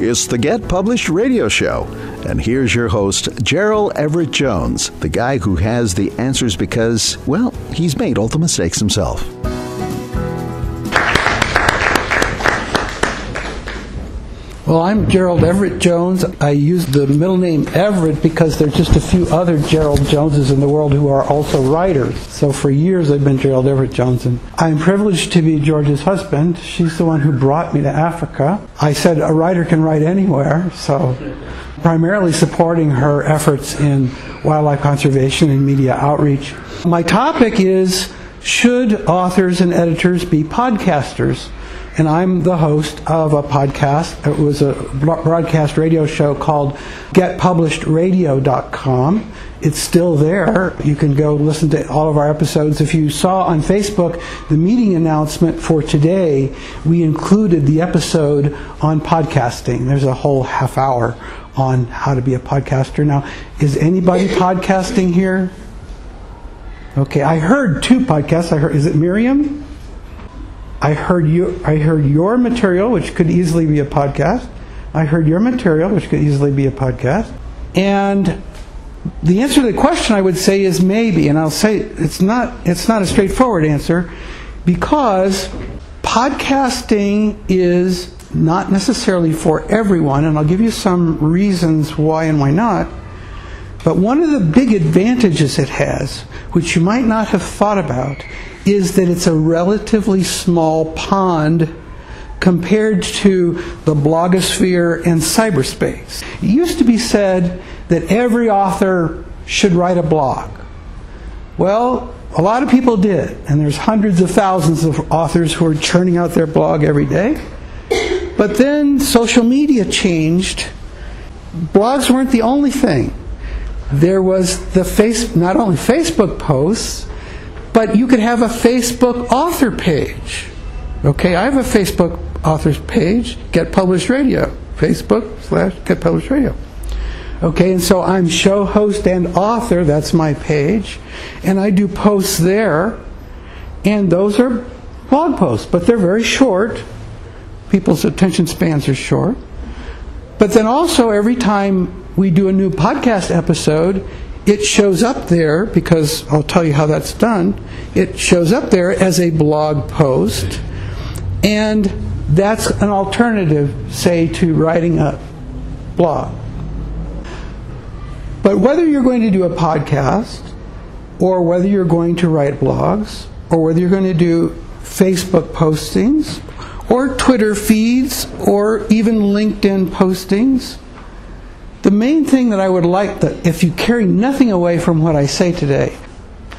It's the Get Published Radio Show. And here's your host, Gerald Everett Jones, the guy who has the answers because, well, he's made all the mistakes himself. Well, I'm Gerald Everett Jones. I use the middle name Everett because there's just a few other Gerald Joneses in the world who are also writers. So for years I've been Gerald Everett Jones. And I'm privileged to be Georgia's husband. She's the one who brought me to Africa. I said a writer can write anywhere, so primarily supporting her efforts in wildlife conservation and media outreach. My topic is, should authors and editors be podcasters? And I'm the host of a podcast. It was a broadcast radio show called GetPublishedRadio.com. It's still there. You can go listen to all of our episodes. If you saw on Facebook the meeting announcement for today, we included the episode on podcasting. There's a whole half hour on how to be a podcaster. Now, is anybody podcasting here? Okay, I heard two podcasts. Is it Miriam? I heard your material, which could easily be a podcast. I heard your material, which could easily be a podcast. And the answer to the question, I would say, is maybe. And I'll say it's not a straightforward answer, because podcasting is not necessarily for everyone, and I'll give you some reasons why and why not. But one of the big advantages it has, which you might not have thought about, is that it's a relatively small pond compared to the blogosphere and cyberspace. It used to be said that every author should write a blog. Well, a lot of people did, and there's hundreds of thousands of authors who are churning out their blog every day. But then social media changed. Blogs weren't the only thing. There was not only Facebook posts, but you could have a Facebook author page. Okay, I have a Facebook author's page, Get Published Radio, Facebook/Get Published Radio. Okay, and so I'm show host and author, that's my page, and I do posts there, and those are blog posts, but they're very short. People's attention spans are short. But then also every time we do a new podcast episode, it shows up there, because I'll tell you how that's done. It shows up there as a blog post, and that's an alternative, say, to writing a blog. But whether you're going to do a podcast, or whether you're going to write blogs, or whether you're going to do Facebook postings, or Twitter feeds, or even LinkedIn postings, the main thing that I would like, that if you carry nothing away from what I say today,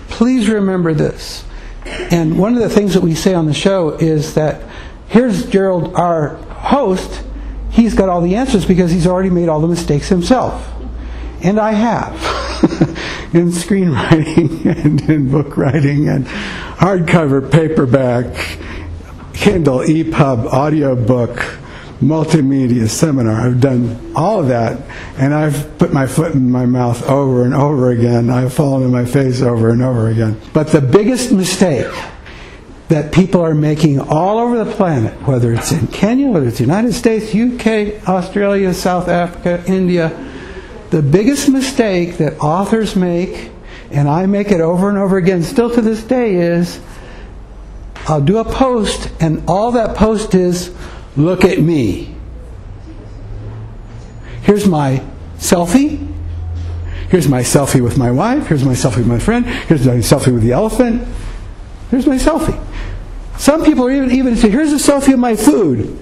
please remember this. And one of the things that we say on the show is that here's Gerald, our host. He's got all the answers because he's already made all the mistakes himself. And I have. In screenwriting and in book writing and hardcover, paperback, Kindle, EPUB, audiobook, multimedia, seminar. I've done all of that, and I've put my foot in my mouth over and over again. I've fallen on my face over and over again. But the biggest mistake that people are making all over the planet, whether it's in Kenya, whether it's the United States, UK, Australia, South Africa, India, the biggest mistake that authors make, and I make it over and over again still to this day, is I'll do a post, and all that post is, look at me. Here's my selfie. Here's my selfie with my wife. Here's my selfie with my friend. Here's my selfie with the elephant. Here's my selfie. Some people are even say, here's a selfie of my food.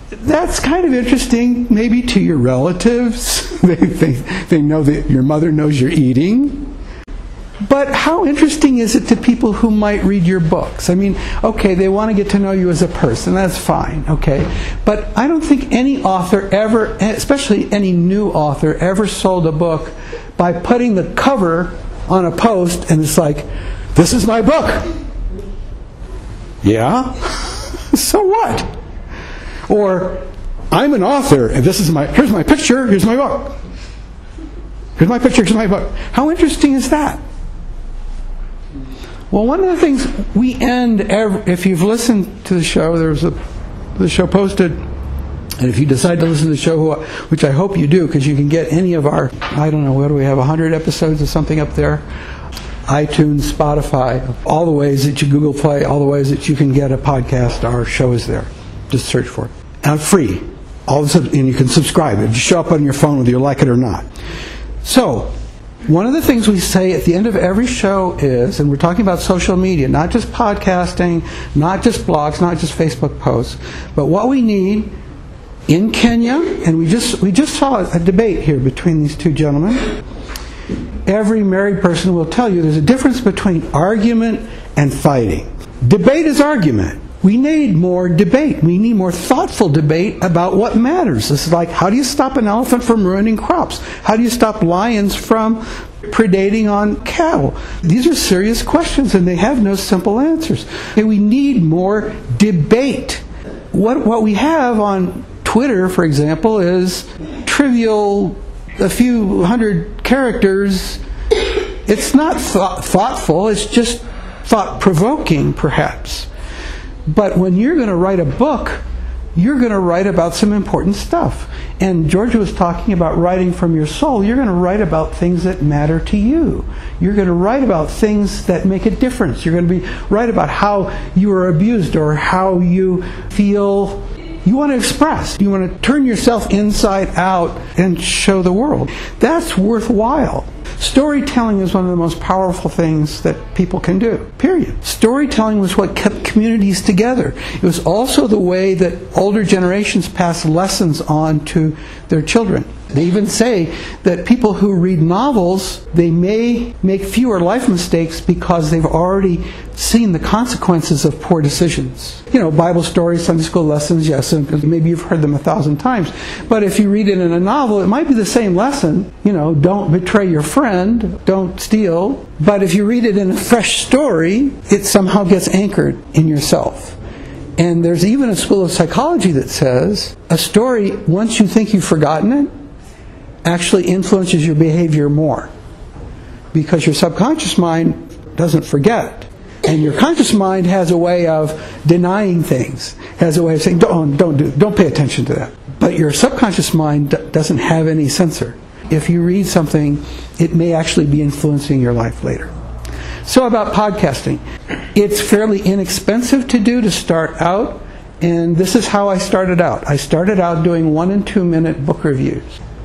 That's kind of interesting, maybe to your relatives. They know that your mother knows you're eating. But how interesting is it to people who might read your books? I mean, okay, they want to get to know you as a person. That's fine, okay? But I don't think any author ever, especially any new author, ever sold a book by putting the cover on a post and it's like, this is my book. Yeah? So what? Or, I'm an author and here's my picture, here's my book. Here's my picture, here's my book. How interesting is that? Well, one of the things we end, if you've listened to the show, the show posted And if you decide to listen to the show, which I hope you do, because you can get any of our, I don't know, what do we have, 100 episodes or something up there? iTunes, Spotify, all the ways that you Google Play, all the ways that you can get a podcast, our show is there. Just search for it. And free. All of a sudden, and you can subscribe. It just show up on your phone whether you like it or not. So, one of the things we say at the end of every show is, and we're talking about social media, not just podcasting, not just blogs, not just Facebook posts, but what we need in Kenya, and we just saw a debate here between these two gentlemen. Every married person will tell you there's a difference between argument and fighting. Debate is argument. We need more debate. We need more thoughtful debate about what matters. This is like, how do you stop an elephant from ruining crops? How do you stop lions from predating on cattle? These are serious questions, and they have no simple answers. And we need more debate. What we have on Twitter, for example, is trivial, a few hundred characters. It's not thoughtful. It's just thought-provoking, perhaps. But when you're going to write a book, you're going to write about some important stuff. And Georgia was talking about writing from your soul. You're going to write about things that matter to you. You're going to write about things that make a difference. You're going to write about how you were abused or how you feel you want to express. You want to turn yourself inside out and show the world. That's worthwhile. Storytelling is one of the most powerful things that people can do, period. Storytelling was what kept communities together. It was also the way that older generations passed lessons on to their children. They even say that people who read novels, they may make fewer life mistakes because they've already seen the consequences of poor decisions. You know, Bible stories, Sunday school lessons, yes, and maybe you've heard them 1,000 times. But if you read it in a novel, it might be the same lesson. You know, don't betray your friend, don't steal. But if you read it in a fresh story, it somehow gets anchored in yourself. And there's even a school of psychology that says a story, once you think you've forgotten it, actually influences your behavior more, because your subconscious mind doesn't forget, and your conscious mind has a way of denying things, has a way of saying don't pay attention to that. But your subconscious mind doesn't have any censor. If you read something, it may actually be influencing your life later. So about podcasting, it's fairly inexpensive to do to start out, and this is how I started out. I started out doing 1 and 2 minute book reviews.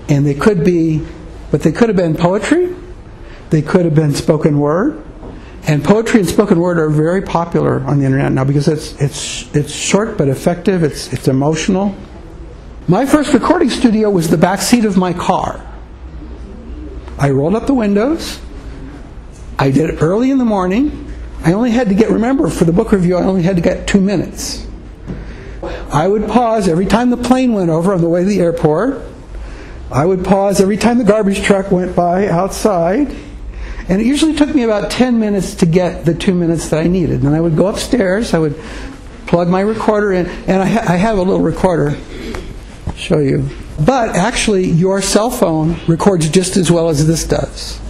And they could have been poetry, they could have been spoken word, and poetry and spoken word are very popular on the internet now because it's short but effective, it's emotional. My first recording studio was the back seat of my car. I rolled up the windows, I did it early in the morning. I only had to remember for the book review, I only had to get 2 minutes. I would pause every time the plane went over on the way to the airport. I would pause every time the garbage truck went by outside, and it usually took me about 10 minutes to get the 2 minutes that I needed. And I would go upstairs, I would plug my recorder in, and I have a little recorder. I'll show you. But actually, your cell phone records just as well as this does.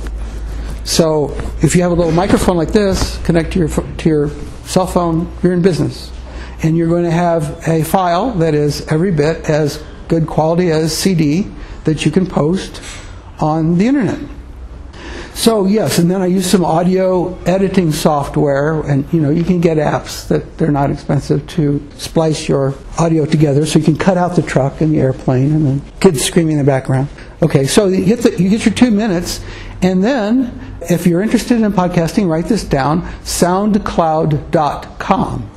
So if you have a little microphone like this, connect to your cell phone, you're in business. And you're going to have a file that is every bit as good quality as CD that you can post on the internet. So yes, and then I use some audio editing software, and you can get apps that they're not expensive to splice your audio together, so you can cut out the truck and the airplane and the kids screaming in the background. Okay, so you get your 2 minutes, and then if you're interested in podcasting, write this down: SoundCloud.com.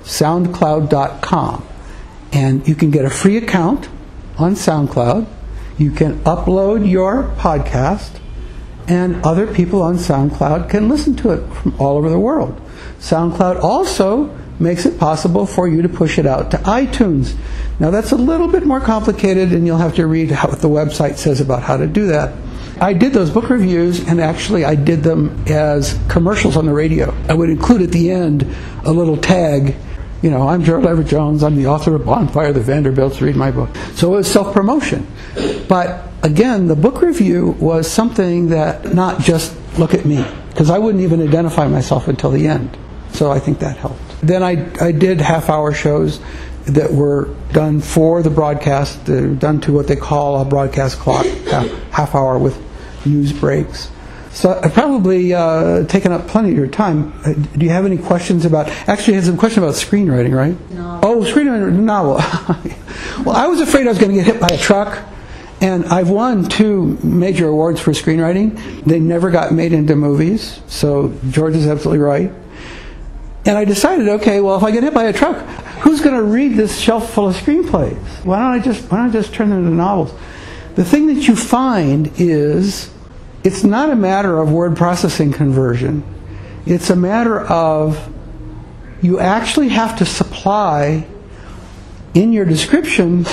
SoundCloud.com, and you can get a free account on SoundCloud. You can upload your podcast, and other people on SoundCloud can listen to it from all over the world. SoundCloud also makes it possible for you to push it out to iTunes. Now that's a little bit more complicated, and you'll have to read what the website says about how to do that. I did those book reviews, and actually I did them as commercials on the radio. I would include at the end a little tag. I'm Gerald Everett Jones. I'm the author of Bonfire, the Vanderbilts. Read my book. So it was self-promotion. But again, the book review was something that not just look at me, because I wouldn't even identify myself until the end. So I think that helped. Then I did half-hour shows that were done for the broadcast, done to what they call a broadcast clock, half hour with news breaks. So I've probably taken up plenty of your time. Do you have any questions about... Actually, I had some questions about screenwriting, right? No. Oh, screenwriting, novel. Well, I was afraid I was going to get hit by a truck, and I've won 2 major awards for screenwriting. They never got made into movies, so George is absolutely right. And I decided, okay, well, if I get hit by a truck, who's going to read this shelf full of screenplays? Why don't I just turn them into novels? The thing that you find is... it's not a matter of word processing conversion. It's a matter of you actually have to supply in your description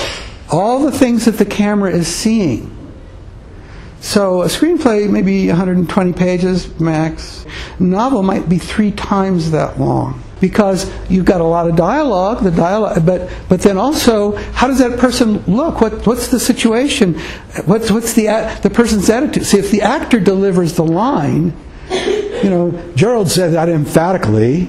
all the things that the camera is seeing. So a screenplay may be 120 pages max. A novel might be 3 times that long because you've got a lot of dialogue, but then also, how does that person look? What's the situation? What's the person's attitude? See, if the actor delivers the line, Gerald said that emphatically.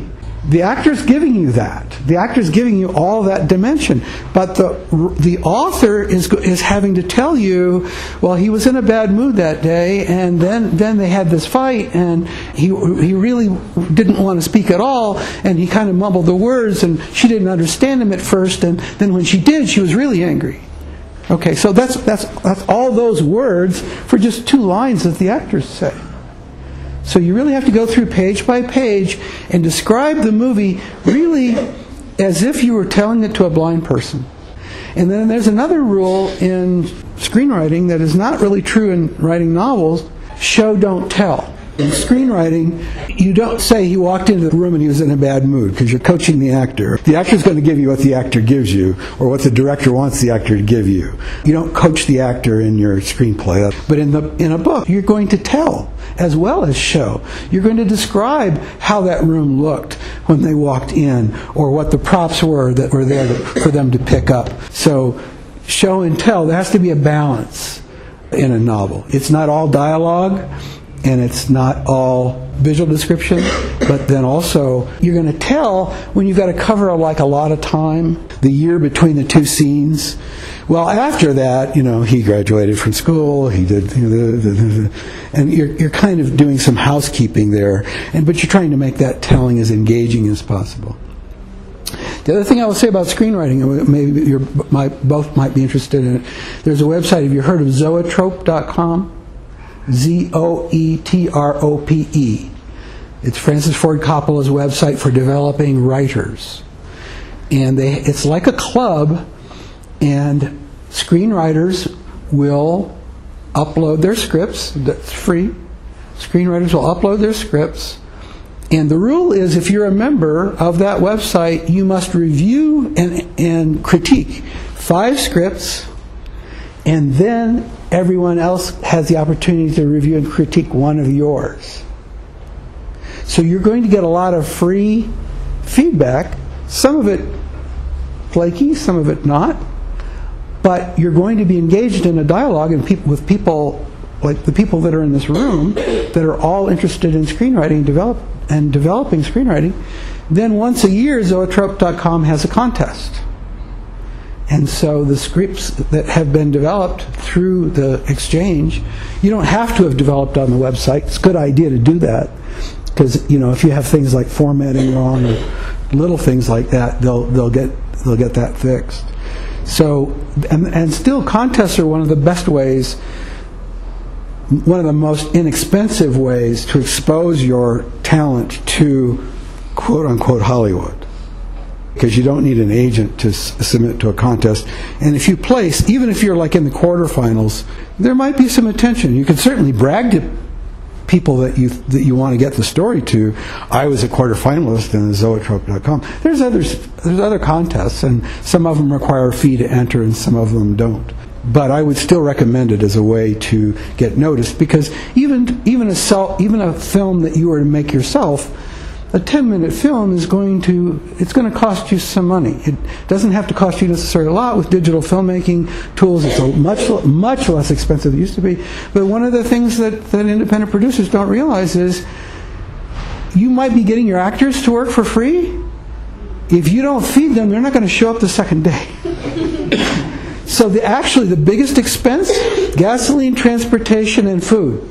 The actor's giving you that. The actor's giving you all that dimension. But the author is having to tell you, well, he was in a bad mood that day, and then they had this fight, and he really didn't want to speak at all, and he kind of mumbled the words, and she didn't understand him at first, and then when she did, she was really angry. Okay, so that's all those words for just 2 lines that the actors say. So you really have to go through page by page and describe the movie really as if you were telling it to a blind person. And then there's another rule in screenwriting that is not really true in writing novels: show, don't tell. In screenwriting, you don't say he walked into the room and he was in a bad mood, because you're coaching the actor. The actor's going to give you what the actor gives you, or what the director wants the actor to give you. You don't coach the actor in your screenplay. But in a book, you're going to tell as well as show. You're going to describe how that room looked when they walked in, or what the props were that were there for them to pick up. So show and tell, there has to be a balance in a novel. It's not all dialogue, and it's not all visual description, but then also you're going to tell when you've got to cover like a lot of time, the year between the 2 scenes. Well, after that, he graduated from school, he did, and you're kind of doing some housekeeping there, but you're trying to make that telling as engaging as possible. The other thing I will say about screenwriting, and maybe you both might be interested in it, there's a website, have you heard of zoetrope.com? Zoetrope. It's Francis Ford Coppola's website for developing writers. And it's like a club, and screenwriters will upload their scripts. That's free. Screenwriters will upload their scripts. And the rule is, if you're a member of that website, you must review and critique 5 scripts, and then everyone else has the opportunity to review and critique 1 of yours. So you're going to get a lot of free feedback, some of it flaky, some of it not, but you're going to be engaged in a dialogue with people like the people that are in this room that are all interested in screenwriting and developing screenwriting. Then once a year, zoetrope.com has a contest. And so the scripts that have been developed through the exchange, you don't have to have developed on the website. It's a good idea to do that, because if you have things like formatting wrong or little things like that, they'll get that fixed. So and still, contests are one of the best ways, one of the most inexpensive ways to expose your talent to quote unquote Hollywood. Because you don't need an agent to submit to a contest. And if you place, even if you're like in the quarterfinals, there might be some attention. You can certainly brag to people that you want to get the story to. I was a quarterfinalist in the zoetrope.com. There's other contests, and some of them require a fee to enter, and some of them don't. But I would still recommend it as a way to get noticed, because even a film that you were to make yourself, a 10-minute film is going to cost you some money. It doesn't have to cost you necessarily a lot. With digital filmmaking tools, it's much less expensive than it used to be. But one of the things that independent producers don't realize is you might be getting your actors to work for free, If you don't feed them, they're not going to show up the second day. So actually the biggest expense, gasoline, transportation, and food.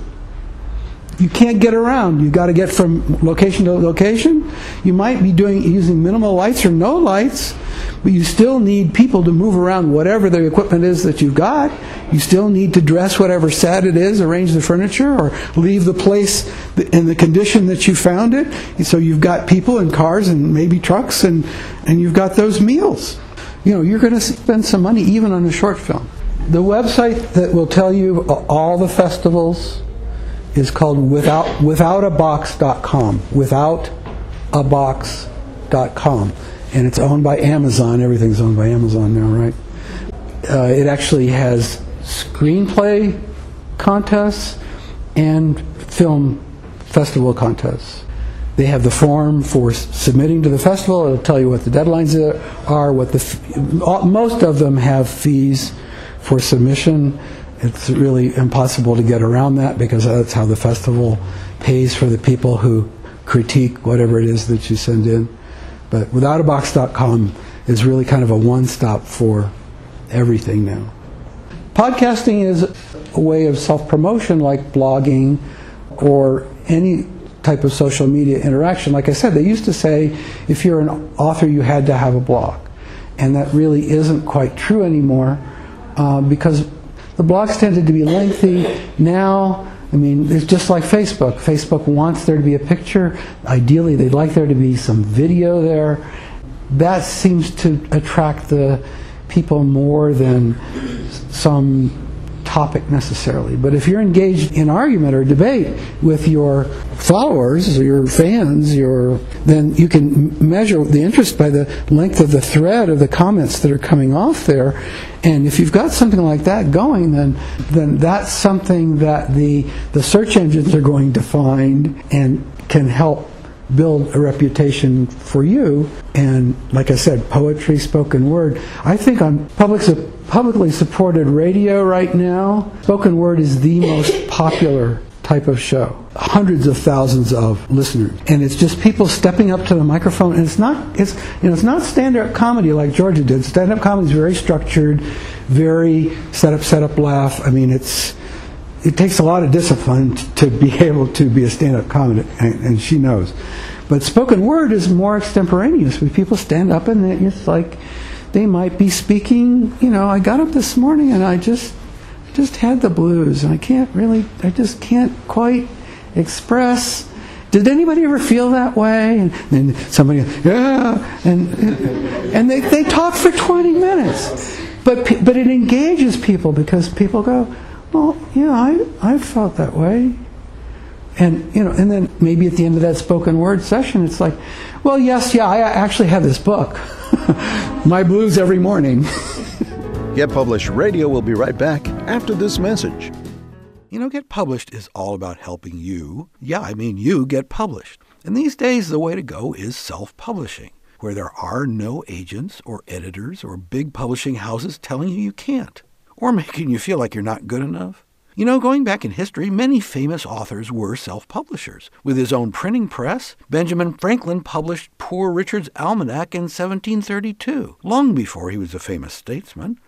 You can't get around. You've got to get from location to location. You might be using minimal lights or no lights, but you still need people to move around whatever the equipment is that you've got. You still need to dress whatever set it is, arrange the furniture, or leave the place in the condition that you found it. So you've got people and cars and maybe trucks, and you've got those meals. You're going to spend some money even on a short film. The website that will tell you all the festivals is called withoutabox.com. Withoutabox.com. And it's owned by Amazon. Everything's owned by Amazon now, right? It actually has screenplay contests and film festival contests. They have the form for submitting to the festival. It'll tell you what the deadlines are. Most of them have fees for submission. It's really impossible to get around that because that's how the festival pays for the people who critique whatever it is that you send in. But withoutabox.com is really kind of a one-stop for everything now. Podcasting is a way of self-promotion like blogging or any type of social media interaction. Like I said, they used to say if you're an author you had to have a blog. And that really isn't quite true anymore because the blogs tended to be lengthy. Now, it's just like Facebook. Facebook wants there to be a picture. Ideally, they'd like there to be some video there. That seems to attract the people more than some topic necessarily. But if you're engaged in argument or debate with your followers or your fans, then you can measure the interest by the length of the thread of the comments that are coming off there. And if you've got something like that going, then that's something that the search engines are going to find and can help build a reputation for you. And like I said, poetry, spoken word. I think on publicly supported radio right now, spoken word is the most popular type of show. Hundreds of thousands of listeners. And it's just people stepping up to the microphone. And it's not stand-up comedy like Georgia did. Stand-up comedy is very structured, very set up, laugh. It takes a lot of discipline to be able to be a stand-up comic, and she knows. But spoken word is more extemporaneous. When people stand up and it's like they might be speaking, I got up this morning and I just had the blues and I just can't quite express. Did anybody ever feel that way? And then somebody, yeah, and they talk for 20 minutes. But it engages people because people go, well, yeah, I felt that way. And then maybe at the end of that spoken word session, it's like, well, yes, I actually have this book, My Blues Every Morning. Get Published Radio will be right back after this message. Get Published is all about helping you, you get published. And these days, the way to go is self-publishing, where there are no agents or editors or big publishing houses telling you can't, or making you feel like you're not good enough. Going back in history, many famous authors were self-publishers. With his own printing press, Benjamin Franklin published Poor Richard's Almanac in 1732, long before he was a famous statesman.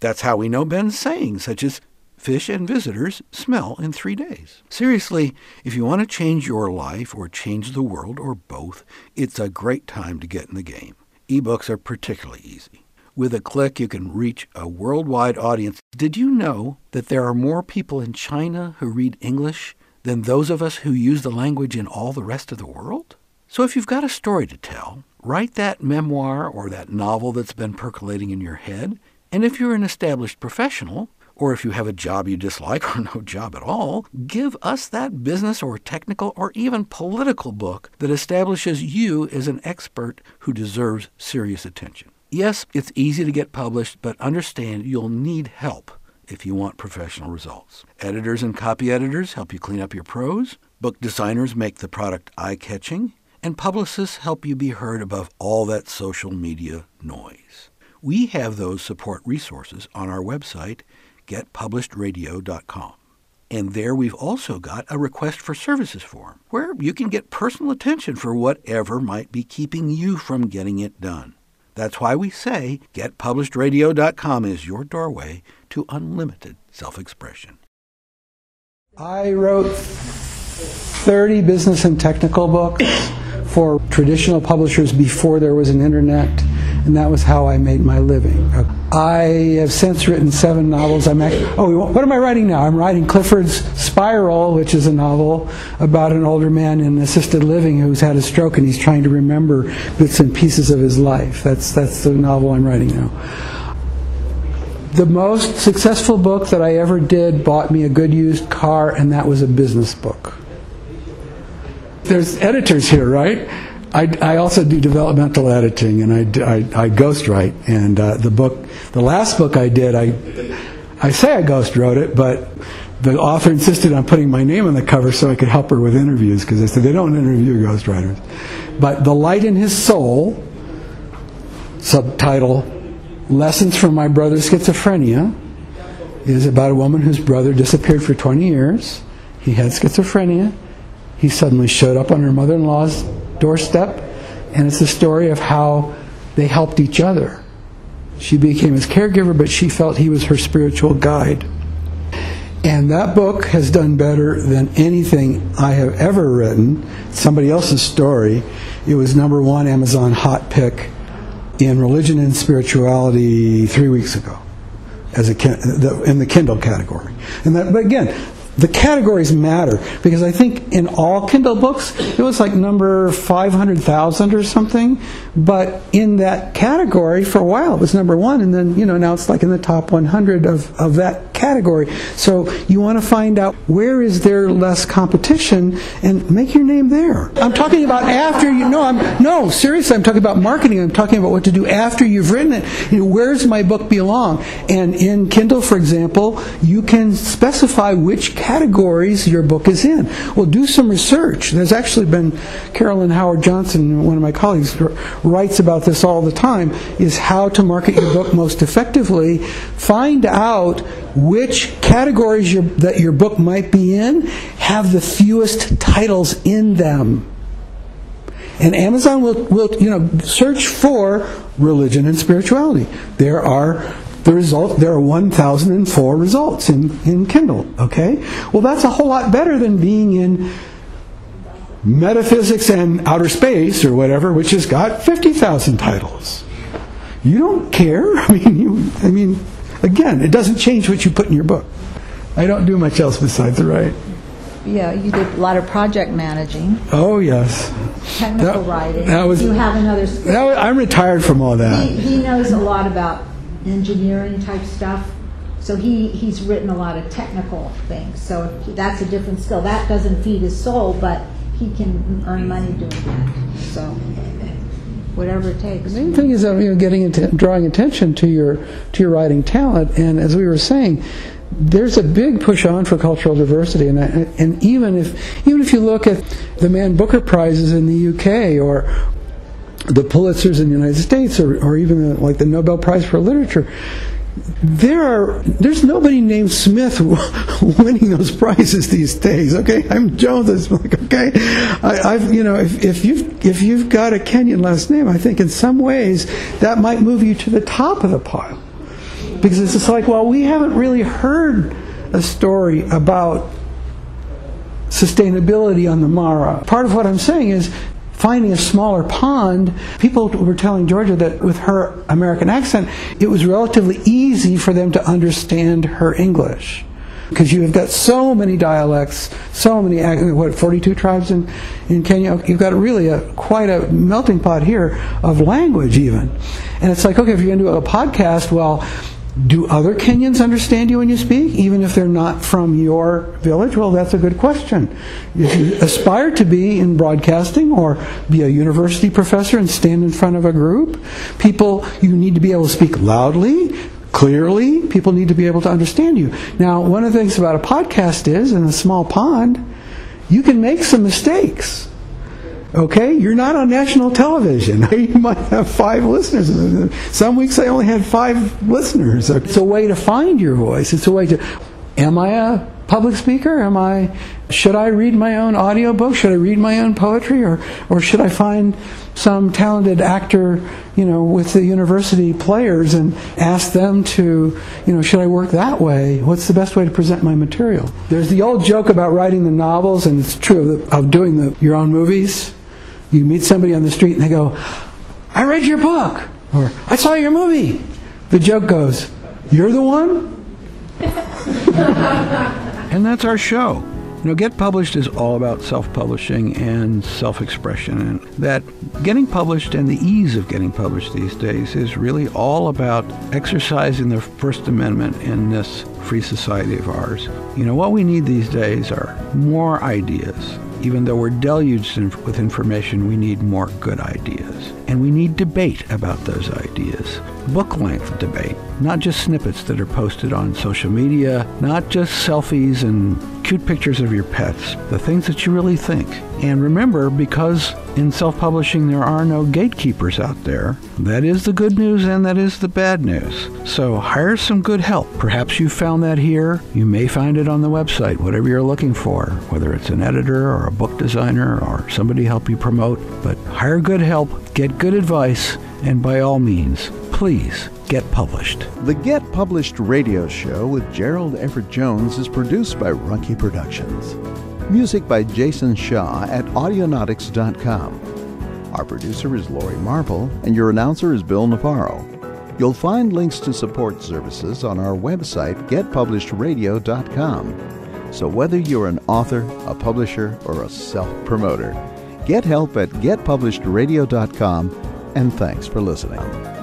That's how we know Ben's sayings, such as, "Fish and visitors smell in 3 days." Seriously, if you want to change your life or change the world or both, it's a great time to get in the game. Ebooks are particularly easy. With a click, you can reach a worldwide audience. Did you know that there are more people in China who read English than those of us who use the language in all the rest of the world? So if you've got a story to tell, write that memoir or that novel that's been percolating in your head. And if you're an established professional, or if you have a job you dislike or no job at all, give us that business or technical or even political book that establishes you as an expert who deserves serious attention. Yes, it's easy to get published, but understand you'll need help if you want professional results. Editors and copy editors help you clean up your prose. Book designers make the product eye-catching. And publicists help you be heard above all that social media noise. We have those support resources on our website, getpublishedradio.com. And there we've also got a request for services form, where you can get personal attention for whatever might be keeping you from getting it done. That's why we say getpublishedradio.com is your doorway to unlimited self-expression. I wrote 30 business and technical books for traditional publishers before there was an internet, and that was how I made my living. I have since written 7 novels. What am I writing now? I'm writing Clifford's Spiral, which is a novel about an older man in assisted living who's had a stroke and he's trying to remember bits and pieces of his life. That's the novel I'm writing now. The most successful book that I ever did bought me a good used car, and that was a business book. There's editors here, right? I also do developmental editing, and I ghostwrite. And the last book I did, I say I ghostwrote it, but the author insisted on putting my name on the cover so I could help her with interviews, because they said they don't interview ghostwriters. But The Light in His Soul, subtitle, Lessons from My Brother's Schizophrenia, is about a woman whose brother disappeared for 20 years. He had schizophrenia. He suddenly showed up on her mother-in-law's doorstep, and it's the story of how they helped each other. She became his caregiver, but she felt he was her spiritual guide. And that book has done better than anything I have ever written. Somebody else's story. It was #1 Amazon hot pick in religion and spirituality 3 weeks ago, in the Kindle category. But again, the categories matter, because I think in all Kindle books it was like number 500,000 or something, but in that category for a while it was #1, and then now it's like in the top 100 of that category. So you want to find out where is there less competition and make your name there. I'm talking about after seriously, I'm talking about marketing. I'm talking about what to do after you've written it. Where's my book belong? And in Kindle, for example, you can specify which categories your book is in. Well, do some research. There's actually been, Carolyn Howard Johnson, one of my colleagues, writes about this all the time, is how to market your book most effectively. Find out which categories that your book might be in have the fewest titles in them. And Amazon will search for religion and spirituality. There are 1,004 results in Kindle, okay? Well, that's a whole lot better than being in metaphysics and outer space or whatever, which has got 50,000 titles. You don't care. I mean, again, it doesn't change what you put in your book. I don't do much else besides write. Yeah, you did a lot of project managing. Oh, yes. Technical writing. You have another skill. I'm retired from all that. He knows a lot about engineering type stuff. So he's written a lot of technical things. So that's a different skill. That doesn't feed his soul, but he can earn money doing that. So whatever it takes. The main thing is drawing attention to your writing talent. And as we were saying, there's a big push on for cultural diversity, and even if you look at the Man Booker Prizes in the UK or the Pulitzers in the United States, or even the Nobel Prize for Literature, there's nobody named Smith winning those prizes these days. Okay, I'm Jones. It's like, okay, if you've got a Kenyan last name, I think in some ways that might move you to the top of the pile. Because it's just like, well, we haven't really heard a story about sustainability on the Mara. Part of what I'm saying is finding a smaller pond. People were telling Georgia that with her American accent, it was relatively easy for them to understand her English. Because you have got so many dialects, so many, 42 tribes in Kenya? You've got really quite a melting pot here of language even. And it's like, okay, if you're going to do a podcast, well, do other Kenyans understand you when you speak, even if they're not from your village? Well, that's a good question. If you aspire to be in broadcasting or be a university professor and stand in front of a group, you need to be able to speak loudly, clearly. People need to be able to understand you. Now, one of the things about a podcast is, in a small pond, you can make some mistakes. Okay? You're not on national television. You might have 5 listeners. Some weeks I only had 5 listeners. It's a way to find your voice. It's a way to, am I a public speaker? Should I read my own audiobook? Should I read my own poetry? Or should I find some talented actor, with the university players and ask them to, should I work that way? What's the best way to present my material? There's the old joke about writing the novels, and it's true of doing your own movies. You meet somebody on the street and they go, I read your book, or I saw your movie. The joke goes, you're the one? And that's our show. Get Published is all about self-publishing and self-expression, and that getting published and the ease of getting published these days is really all about exercising the First Amendment in this free society of ours. What we need these days are more ideas. Even though we're deluged with information, we need more good ideas. And we need debate about those ideas. Book-length debate, not just snippets that are posted on social media, not just selfies and cute pictures of your pets, the things that you really think. And remember, because in self-publishing there are no gatekeepers out there, that is the good news and that is the bad news. So hire some good help. Perhaps you found that here. You may find it on the website, whatever you're looking for, whether it's an editor or a book designer or somebody help you promote. But hire good help, get good advice, and by all means, please get published. The Get Published radio show with Gerald Everett Jones is produced by Runke Productions. Music by Jason Shaw at Audionautics.com. Our producer is Lori Marple, and your announcer is Bill Navarro. You'll find links to support services on our website, getpublishеdradio.com. So whether you're an author, a publisher, or a self-promoter, get help at getpublishеdradio.com, and thanks for listening.